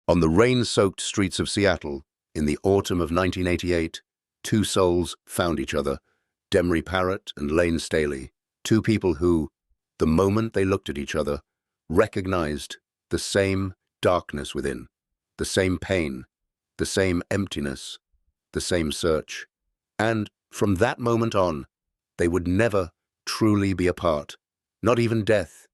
On the rain-soaked streets of Seattle, in the autumn of 1988, two souls found each other, Demri Parrott and Layne Staley, two people who, the moment they looked at each other, recognized the same darkness within, the same pain, the same emptiness, the same search. And from that moment on, they would never truly be apart. Not even death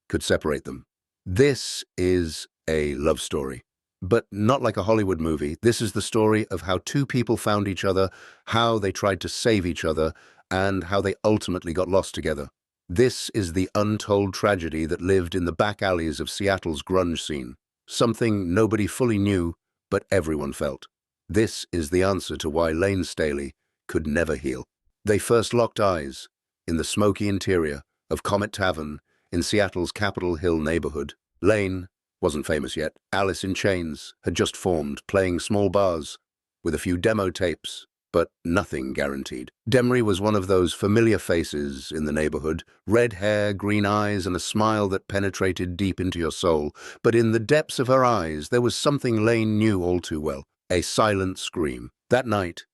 could separate them. This is a love story, but not like a Hollywood movie. This is the story of how two people found each other, how they tried to save each other, and how they ultimately got lost together. This is the untold tragedy that lived in the back alleys of Seattle's grunge scene, something nobody fully knew, but everyone felt. This is the answer to why Layne Staley could never heal. They first locked eyes in the smoky interior of Comet Tavern in Seattle's Capitol Hill neighborhood. Layne wasn't famous yet. Alice in Chains had just formed, playing small bars with a few demo tapes, but nothing guaranteed. Demri was one of those familiar faces in the neighborhood, red hair, green eyes, and a smile that penetrated deep into your soul. But in the depths of her eyes, there was something Layne knew all too well, a silent scream. That night,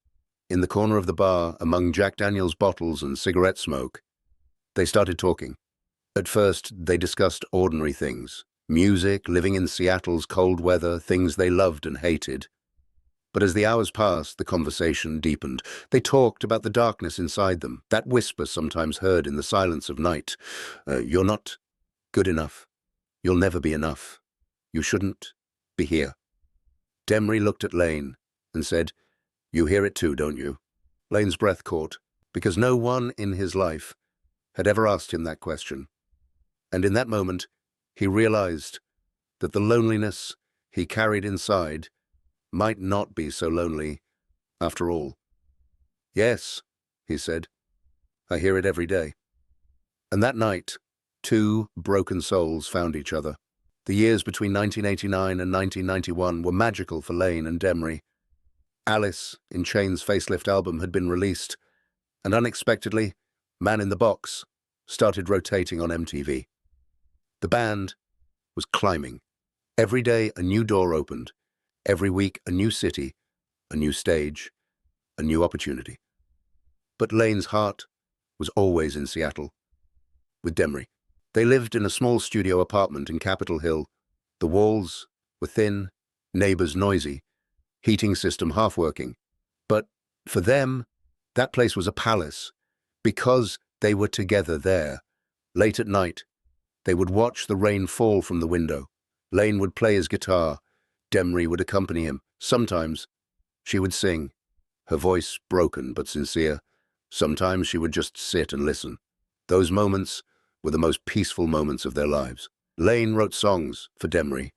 in the corner of the bar, among Jack Daniels bottles and cigarette smoke, they started talking. At first, they discussed ordinary things, music, living in Seattle's cold weather, things they loved and hated. But as the hours passed, the conversation deepened. They talked about the darkness inside them, that whisper sometimes heard in the silence of night. You're not good enough. You'll never be enough. You shouldn't be here. Demri looked at Layne and said, "You hear it too, don't you?" Layne's breath caught, because no one in his life had ever asked him that question. And in that moment, he realized that the loneliness he carried inside might not be so lonely after all. "Yes," he said, "I hear it every day." And that night, two broken souls found each other. The years between 1989 and 1991 were magical for Layne and Demri. Alice in Chains' facelift album had been released, and unexpectedly, Man in the Box started rotating on MTV. The band was climbing. Every day a new door opened. Every week a new city, a new stage, a new opportunity. But Layne's heart was always in Seattle, with Demri. They lived in a small studio apartment in Capitol Hill. The walls were thin, neighbors noisy, heating system half-working. But for them, that place was a palace, because they were together there. Late at night, they would watch the rain fall from the window. Layne would play his guitar. Demri would accompany him. Sometimes she would sing, her voice broken but sincere. Sometimes she would just sit and listen. Those moments were the most peaceful moments of their lives. Layne wrote songs for Demri.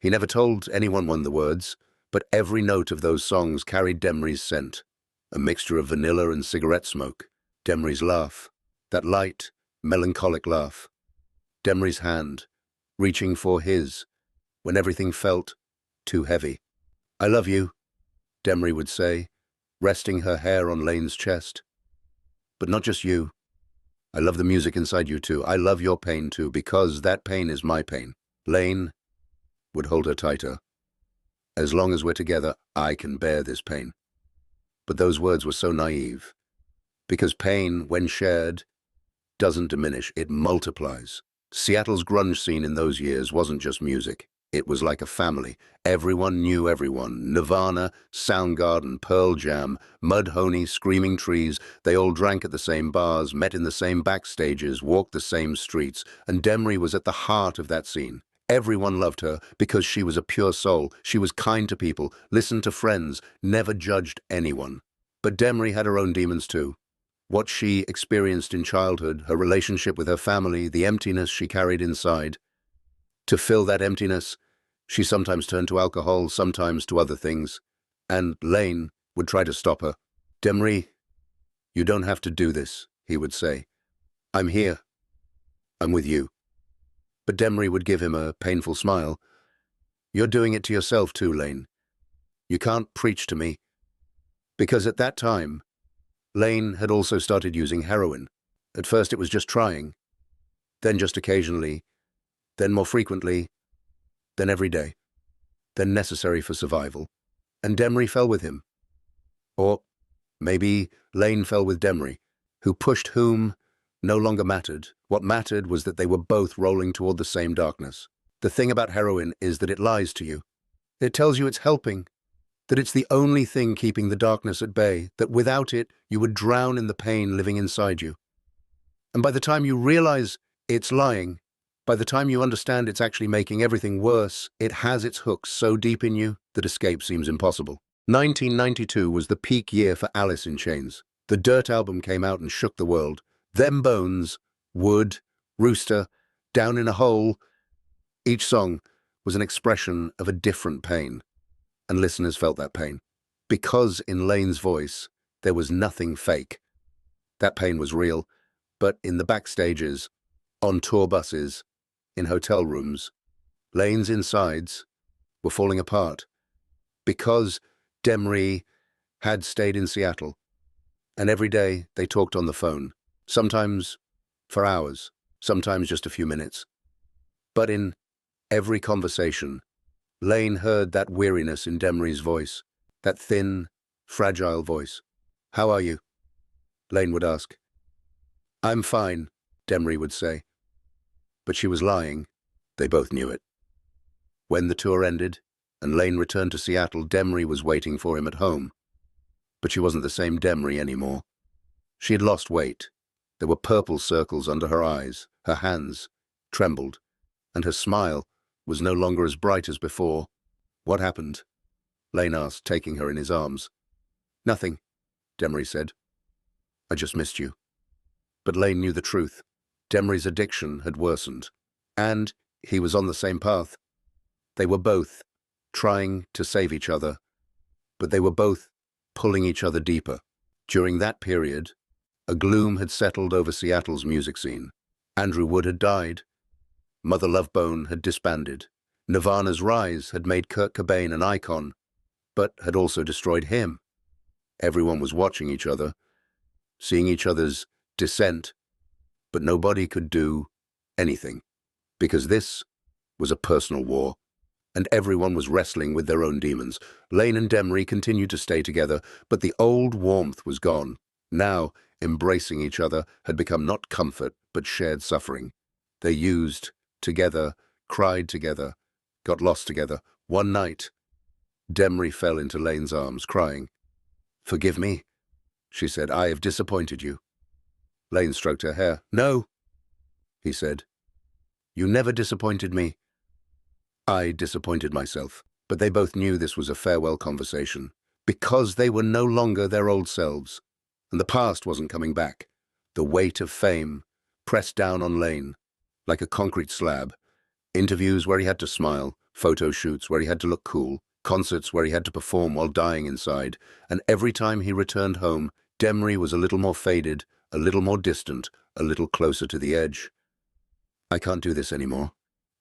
He never told anyone the words, but every note of those songs carried Demri's scent, a mixture of vanilla and cigarette smoke. Demri's laugh, that light, melancholic laugh. Demri's hand, reaching for his when everything felt too heavy. "I love you," Demri would say, resting her hair on Layne's chest. "But not just you. I love the music inside you too. I love your pain too, because that pain is my pain." Layne would hold her tighter. "As long as we're together, I can bear this pain." But those words were so naive, because pain, when shared, doesn't diminish, it multiplies. Seattle's grunge scene in those years wasn't just music. It was like a family. Everyone knew everyone. Nirvana, Soundgarden, Pearl Jam, Mudhoney, Screaming Trees. They all drank at the same bars, met in the same backstages, walked the same streets. And Demri was at the heart of that scene. Everyone loved her because she was a pure soul. She was kind to people, listened to friends, never judged anyone. But Demri had her own demons too. What she experienced in childhood, her relationship with her family, the emptiness she carried inside. To fill that emptiness, she sometimes turned to alcohol, sometimes to other things, and Layne would try to stop her. "Demri, you don't have to do this," he would say. "I'm here. I'm with you." But Demri would give him a painful smile. "You're doing it to yourself too, Layne. You can't preach to me." Because at that time, Layne had also started using heroin. At first it was just trying, then just occasionally, then more frequently, then every day. than necessary for survival. And Demri fell with him. Or maybe Layne fell with Demri. Who pushed whom no longer mattered. What mattered was that they were both rolling toward the same darkness. The thing about heroin is that it lies to you. It tells you it's helping, that it's the only thing keeping the darkness at bay, that without it, you would drown in the pain living inside you. And by the time you realize it's lying, by the time you understand it's actually making everything worse, it has its hooks so deep in you that escape seems impossible. 1992 was the peak year for Alice in Chains. The Dirt album came out and shook the world. Them Bones, Wood, Rooster, Down in a Hole. Each song was an expression of a different pain, and listeners felt that pain. Because in Layne's voice, there was nothing fake. That pain was real, but in the backstages, on tour buses, in hotel rooms, Layne's insides were falling apart. Because Demri had stayed in Seattle, and every day they talked on the phone, sometimes for hours, sometimes just a few minutes. But in every conversation, Layne heard that weariness in Demri's voice, that thin, fragile voice. "How are you?" Layne would ask. "I'm fine," Demri would say. But she was lying. They both knew it. When the tour ended and Layne returned to Seattle, Demri was waiting for him at home. But she wasn't the same Demri anymore. She had lost weight. There were purple circles under her eyes, her hands trembled, and her smile was no longer as bright as before. "What happened?" Layne asked, taking her in his arms. "Nothing," Demri said. "I just missed you." But Layne knew the truth. Demri's addiction had worsened, and he was on the same path. They were both trying to save each other, but they were both pulling each other deeper. During that period, a gloom had settled over Seattle's music scene. Andrew Wood had died. Mother Love Bone had disbanded. Nirvana's rise had made Kurt Cobain an icon, but had also destroyed him. Everyone was watching each other, seeing each other's descent, but nobody could do anything, because this was a personal war, and everyone was wrestling with their own demons. Layne and Demri continued to stay together, but the old warmth was gone. Now, embracing each other had become not comfort, but shared suffering. They used together, cried together, got lost together. One night, Demri fell into Layne's arms, crying. "Forgive me," she said. "I have disappointed you." Layne stroked her hair. "No," he said. "You never disappointed me. I disappointed myself." But they both knew this was a farewell conversation, because they were no longer their old selves, and the past wasn't coming back. The weight of fame pressed down on Layne like a concrete slab. Interviews where he had to smile, photo shoots where he had to look cool, concerts where he had to perform while dying inside, and every time he returned home, Demri was a little more faded, a little more distant, a little closer to the edge. "I can't do this anymore,"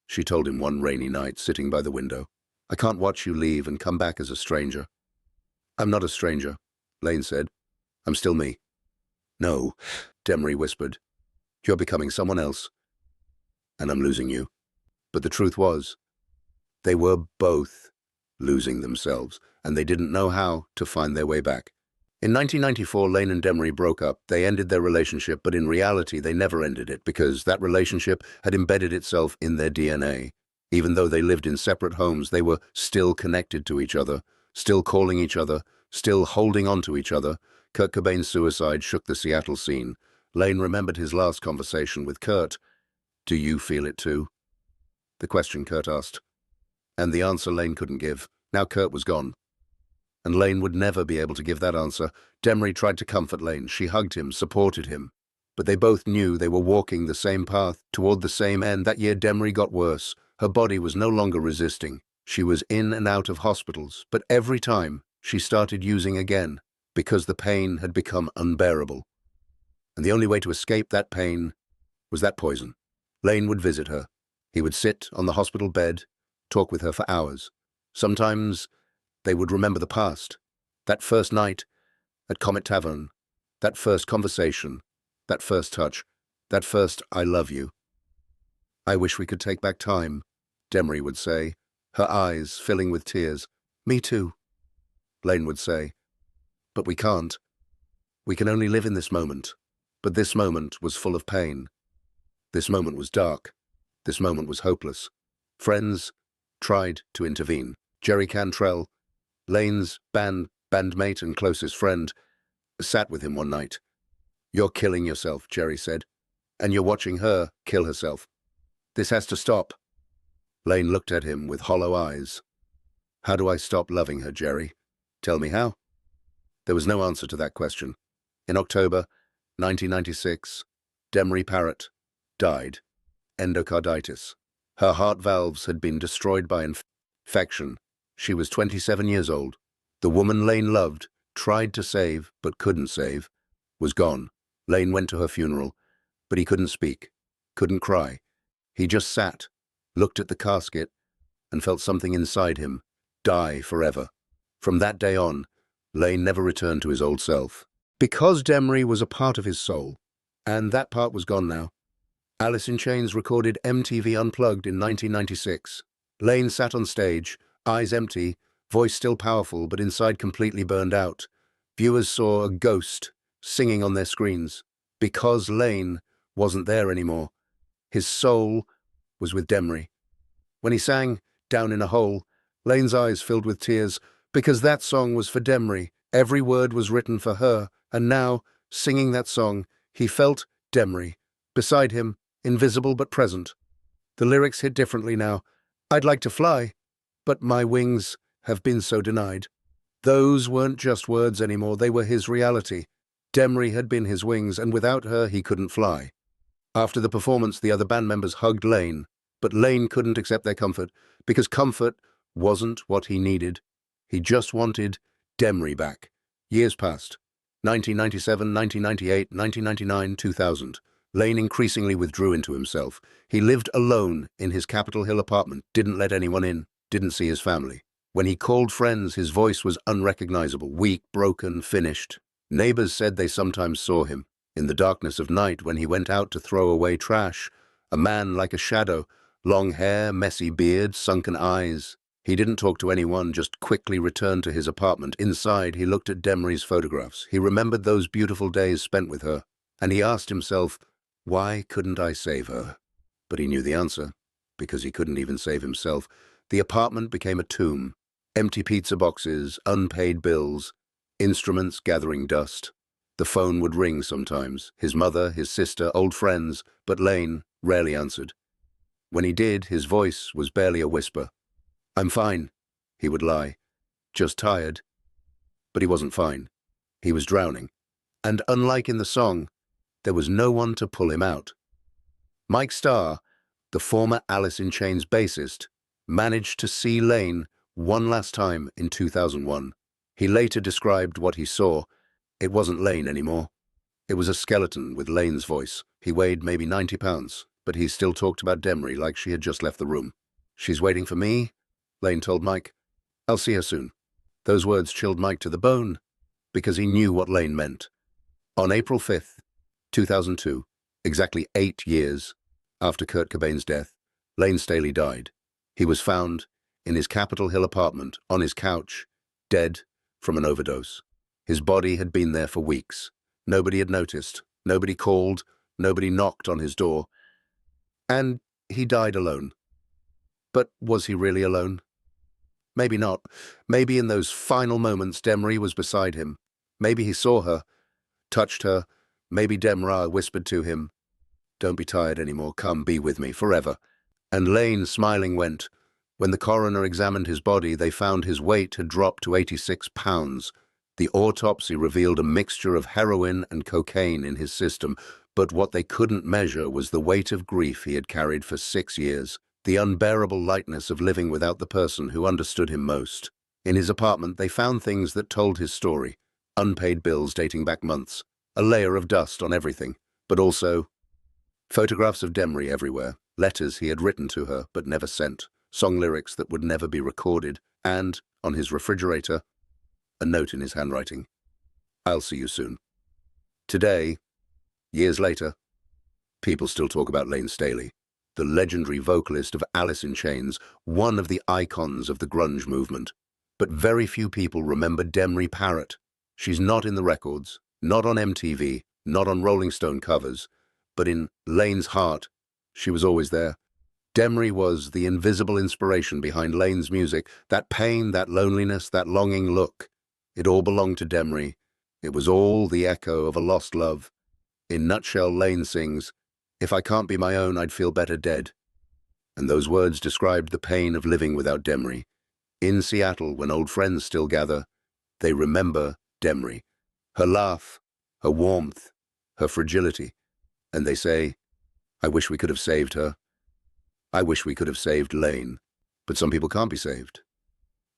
she told him one rainy night, sitting by the window. "I can't watch you leave and come back as a stranger." "I'm not a stranger," Layne said. "I'm still me." "No," Demri whispered. "You're becoming someone else, and I'm losing you." But the truth was, they were both losing themselves, and they didn't know how to find their way back. In 1994, Layne and Demri broke up. They ended their relationship, but in reality, they never ended it, because that relationship had embedded itself in their DNA. Even though they lived in separate homes, they were still connected to each other, still calling each other, still holding on to each other. Kurt Cobain's suicide shook the Seattle scene. Layne remembered his last conversation with Kurt. "Do you feel it too?" The question Kurt asked, and the answer Layne couldn't give. Now Kurt was gone, and Layne would never be able to give that answer. Demri tried to comfort Layne. She hugged him, supported him. But they both knew they were walking the same path, toward the same end. That year, Demri got worse. Her body was no longer resisting. She was in and out of hospitals, but every time she started using again, because the pain had become unbearable. And the only way to escape that pain was that poison. Layne would visit her. He would sit on the hospital bed, talk with her for hours. Sometimes they would remember the past, that first night at Comet Tavern, that first conversation, that first touch, that first "I love you." "I wish we could take back time," Demri would say, her eyes filling with tears. "Me too," Layne would say. "But we can't. We can only live in this moment." But this moment was full of pain. This moment was dark. This moment was hopeless. Friends tried to intervene. Jerry Cantrell, Layne's bandmate and closest friend, sat with him one night. "You're killing yourself," Jerry said, "and you're watching her kill herself. This has to stop." Layne looked at him with hollow eyes. "How do I stop loving her, Jerry? Tell me how." There was no answer to that question. In October 1996, Demri Parrott died. Endocarditis. Her heart valves had been destroyed by infection. She was 27 years old. The woman Layne loved, tried to save but couldn't save, was gone. Layne went to her funeral, but he couldn't speak, couldn't cry. He just sat, looked at the casket, and felt something inside him die forever. From that day on, Layne never returned to his old self. Because Demri was a part of his soul, and that part was gone now. Alice in Chains recorded MTV Unplugged in 1996. Layne sat on stage, eyes empty, voice still powerful but inside completely burned out. Viewers saw a ghost singing on their screens. Because Layne wasn't there anymore. His soul was with Demri. When he sang Down in a Hole, Layne's eyes filled with tears because that song was for Demri. Every word was written for her, and now, singing that song, he felt Demri beside him, invisible but present. The lyrics hit differently now. "I'd like to fly, but my wings have been so denied." Those weren't just words anymore, they were his reality. Demri had been his wings, and without her he couldn't fly. After the performance, the other band members hugged Layne, but Layne couldn't accept their comfort, because comfort wasn't what he needed. He just wanted Demri back. Years passed. 1997, 1998, 1999, 2000. Layne increasingly withdrew into himself. He lived alone in his Capitol Hill apartment, didn't let anyone in, didn't see his family. When he called friends, his voice was unrecognizable, weak, broken, finished. Neighbors said they sometimes saw him. In the darkness of night, when he went out to throw away trash, a man like a shadow, long hair, messy beard, sunken eyes. He didn't talk to anyone, just quickly returned to his apartment. Inside, he looked at Demri's photographs. He remembered those beautiful days spent with her, and he asked himself, why couldn't I save her? But he knew the answer, because he couldn't even save himself. The apartment became a tomb. Empty pizza boxes, unpaid bills, instruments gathering dust. The phone would ring sometimes, his mother, his sister, old friends, but Layne rarely answered. When he did, his voice was barely a whisper. "I'm fine," he would lie. "Just tired." But he wasn't fine. He was drowning. And unlike in the song, there was no one to pull him out. Mike Starr, the former Alice in Chains bassist, managed to see Layne one last time in 2001. He later described what he saw. It wasn't Layne anymore. It was a skeleton with Layne's voice. He weighed maybe 90 pounds, but he still talked about Demri like she had just left the room. "She's waiting for me," Layne told Mike. "I'll see her soon." Those words chilled Mike to the bone, because he knew what Layne meant. On April 5th, 2002, exactly 8 years after Kurt Cobain's death, Layne Staley died. He was found in his Capitol Hill apartment, on his couch, dead from an overdose. His body had been there for weeks. Nobody had noticed. Nobody called. Nobody knocked on his door. And he died alone. But was he really alone? Maybe not. Maybe in those final moments Demri was beside him. Maybe he saw her, touched her. Maybe Demra whispered to him, "Don't be tired anymore. Come be with me forever." And Layne, smiling, went. When the coroner examined his body, they found his weight had dropped to 86 pounds. The autopsy revealed a mixture of heroin and cocaine in his system, but what they couldn't measure was the weight of grief he had carried for 6 years, the unbearable lightness of living without the person who understood him most. In his apartment, they found things that told his story. Unpaid bills dating back months, a layer of dust on everything, but also photographs of Demri everywhere, letters he had written to her but never sent, song lyrics that would never be recorded, and, on his refrigerator, a note in his handwriting. "I'll see you soon." Today, years later, people still talk about Layne Staley. the legendary vocalist of Alice in Chains, one of the icons of the grunge movement. But very few people remember Demri Parrott. She's not in the records, not on MTV, not on Rolling Stone covers, but in Layne's heart, she was always there. Demri was the invisible inspiration behind Layne's music, that pain, that loneliness, that longing look. It all belonged to Demri. It was all the echo of a lost love. In nutshell, Layne sings, "If I can't be my own, I'd feel better dead." And those words described the pain of living without Demri. In Seattle, when old friends still gather, they remember Demri, her laugh, her warmth, her fragility, and they say, "I wish we could have saved her. I wish we could have saved Layne." But some people can't be saved,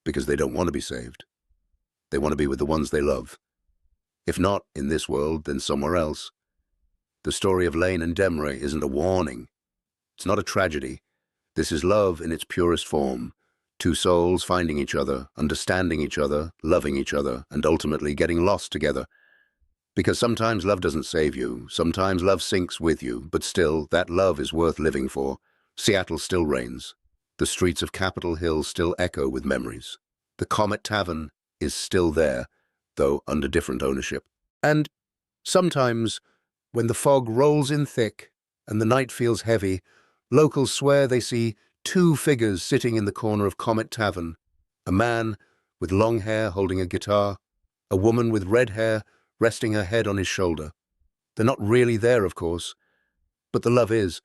because they don't want to be saved. They want to be with the ones they love. If not in this world, then somewhere else. The story of Layne and Demri isn't a warning. It's not a tragedy. This is love in its purest form. Two souls finding each other, understanding each other, loving each other, and ultimately getting lost together. Because sometimes love doesn't save you, sometimes love sinks with you, but still, that love is worth living for. Seattle still reigns. The streets of Capitol Hill still echo with memories. The Comet Tavern is still there, though under different ownership. And sometimes, when the fog rolls in thick and the night feels heavy, locals swear they see two figures sitting in the corner of Comet Tavern. A man with long hair holding a guitar, a woman with red hair resting her head on his shoulder. They're not really there, of course, but the love is.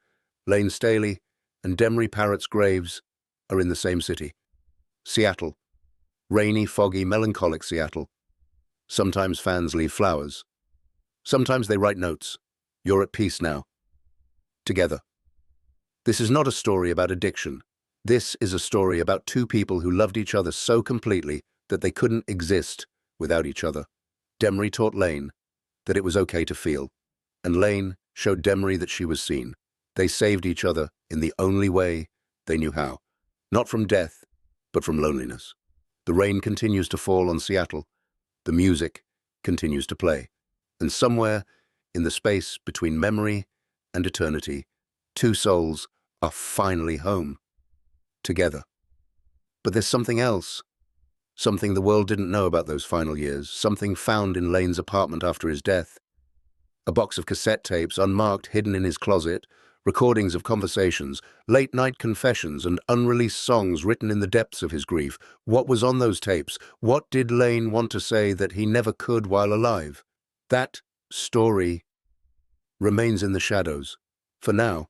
Layne Staley and Demri Parrott's graves are in the same city. Seattle. Rainy, foggy, melancholic Seattle. Sometimes fans leave flowers. Sometimes they write notes. "You're at peace now." Together. This is not a story about addiction. This is a story about two people who loved each other so completely that they couldn't exist without each other. Demri taught Layne that it was okay to feel, and Layne showed Demri that she was seen. They saved each other in the only way they knew how. Not from death, but from loneliness. The rain continues to fall on Seattle. The music continues to play. And somewhere in the space between memory and eternity, two souls are finally home. Together. But there's something else. Something the world didn't know about those final years. Something found in Layne's apartment after his death. A box of cassette tapes, unmarked, hidden in his closet. Recordings of conversations, late-night confessions, and unreleased songs written in the depths of his grief. What was on those tapes? What did Layne want to say that he never could while alive? That story remains in the shadows, for now.